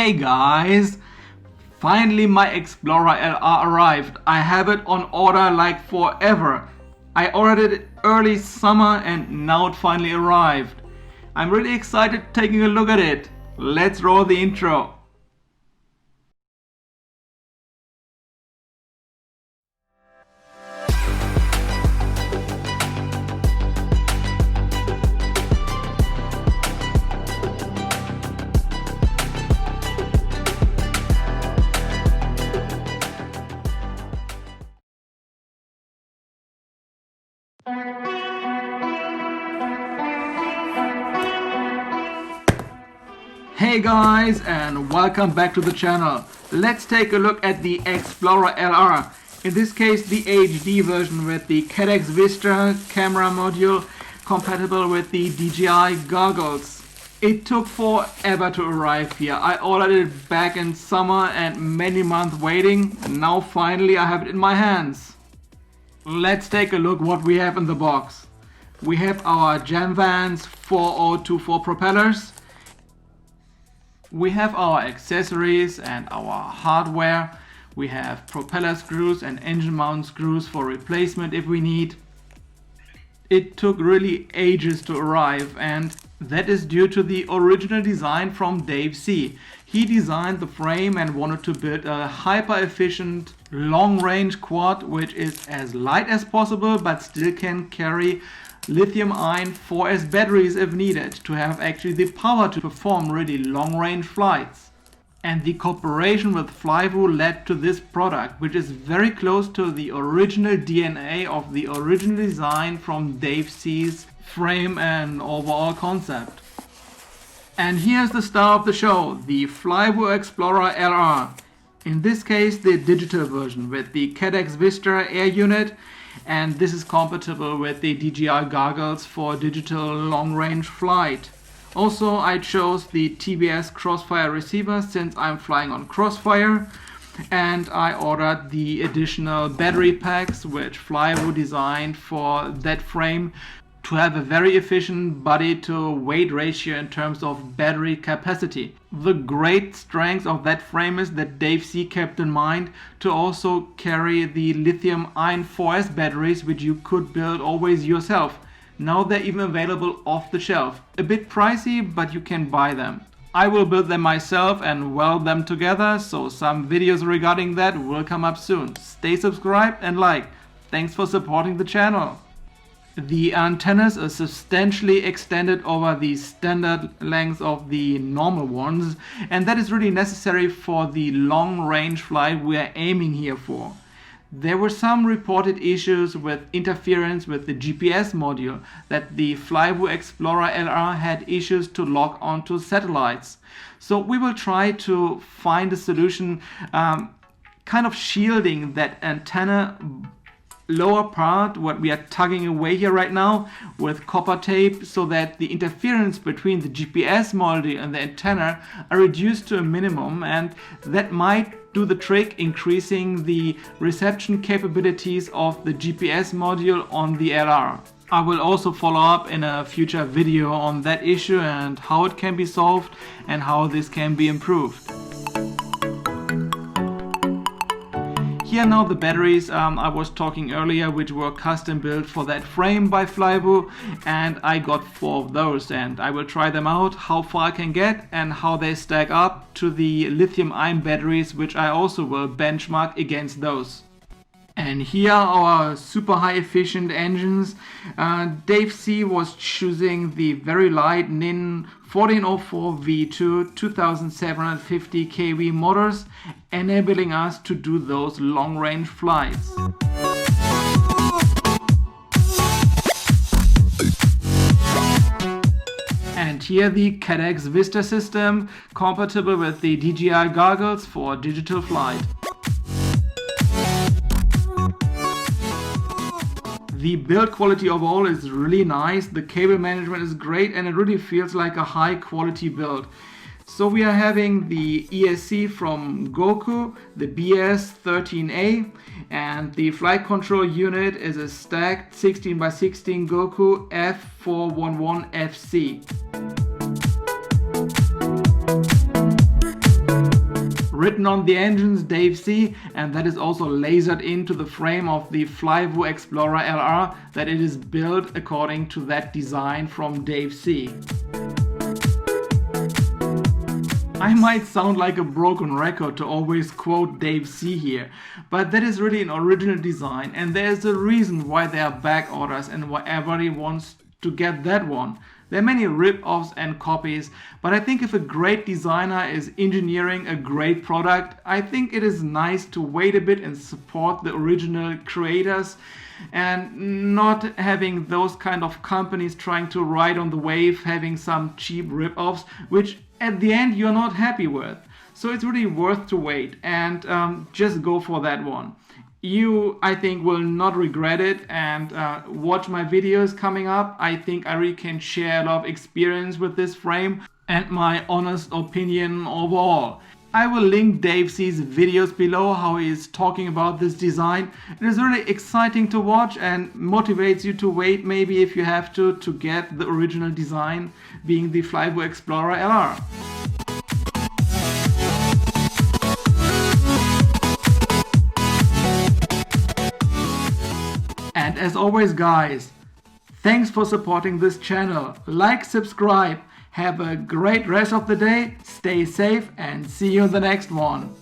Hey guys! Finally my Explorer LR arrived. I have it on order like forever. I ordered it early summer and now it finally arrived. I'm really excited taking a look at it. Let's roll the intro. Hey guys, and welcome back to the channel. Let's take a look at the Explorer LR. In this case the HD version with the Caddx Vista camera module compatible with the DJI goggles. It took forever to arrive here. I ordered it back in summer and many months waiting. Now finally I have it in my hands. Let's take a look what we have in the box. We have our Jamvans 4024 propellers. We have our accessories and our hardware. We have propeller screws and engine mount screws for replacement if we need. It took really ages to arrive, and that is due to the original design from Dave C. He designed the frame and wanted to build a hyper efficient long range quad which is as light as possible but still can carry lithium-ion 4S batteries if needed to have actually the power to perform really long-range flights. And the cooperation with Flywoo led to this product, which is very close to the original DNA of the original design from Dave C's frame and overall concept. And here's the star of the show, the Flywoo Explorer LR. In this case the digital version with the Caddx Vista air unit, and this is compatible with the DJI goggles for digital long-range flight. Also I chose the TBS Crossfire receiver since I'm flying on Crossfire, and I ordered the additional battery packs which Flywoo designed for that frame to have a very efficient body to weight ratio in terms of battery capacity. The great strength of that frame is that Dave C kept in mind to also carry the lithium-ion 4S batteries which you could build always yourself. Now they're even available off the shelf. A bit pricey, but you can buy them. I will build them myself and weld them together, so some videos regarding that will come up soon. Stay subscribed and like. Thanks for supporting the channel. The antennas are substantially extended over the standard length of the normal ones, and that is really necessary for the long range flight we are aiming here for. There were some reported issues with interference with the GPS module, that the Flywoo Explorer LR had issues to lock onto satellites. So we will try to find a solution kind of shielding that antenna lower part, what we are tugging away here right now, with copper tape, so that the interference between the GPS module and the antenna are reduced to a minimum, and that might do the trick, increasing the reception capabilities of the GPS module on the LR. I will also follow up in a future video on that issue and how it can be solved and how this can be improved. Here now the batteries I was talking earlier, which were custom built for that frame by Flywoo, and I got 4 of those, and I will try them out, how far I can get and how they stack up to the lithium-ion batteries, which I also will benchmark against those. And here are our super high efficient engines. Dave C was choosing the very light NIN 1404 V2 2750 kV motors, enabling us to do those long range flights. And here the Caddx Vista system, compatible with the DJI goggles for digital flight. The build quality overall is really nice, the cable management is great, and it really feels like a high quality build. So we are having the ESC from Goku, the BS13A, and the flight control unit is a stacked 16x16 Goku F411FC. Written on the engines, Dave C, and that is also lasered into the frame of the Flywoo Explorer LR, that it is built according to that design from Dave C. I might sound like a broken record to always quote Dave C here, but that is really an original design, and there's a reason why there are back orders and why everybody wants to get that one. There are many rip-offs and copies, but I think if a great designer is engineering a great product, I think it is nice to wait a bit and support the original creators and not having those kind of companies trying to ride on the wave, having some cheap rip-offs, which at the end you're not happy with. So it's really worth to wait and just go for that one. You, I think, will not regret it, and watch my videos coming up. I think I really can share a lot of experience with this frame and my honest opinion overall. I will link Dave C's videos below, how he is talking about this design. It is really exciting to watch and motivates you to wait, maybe if you have to get the original design, being the Flywoo Explorer LR. And as always, guys, thanks for supporting this channel. Like, subscribe, have a great rest of the day, stay safe, and see you in the next one.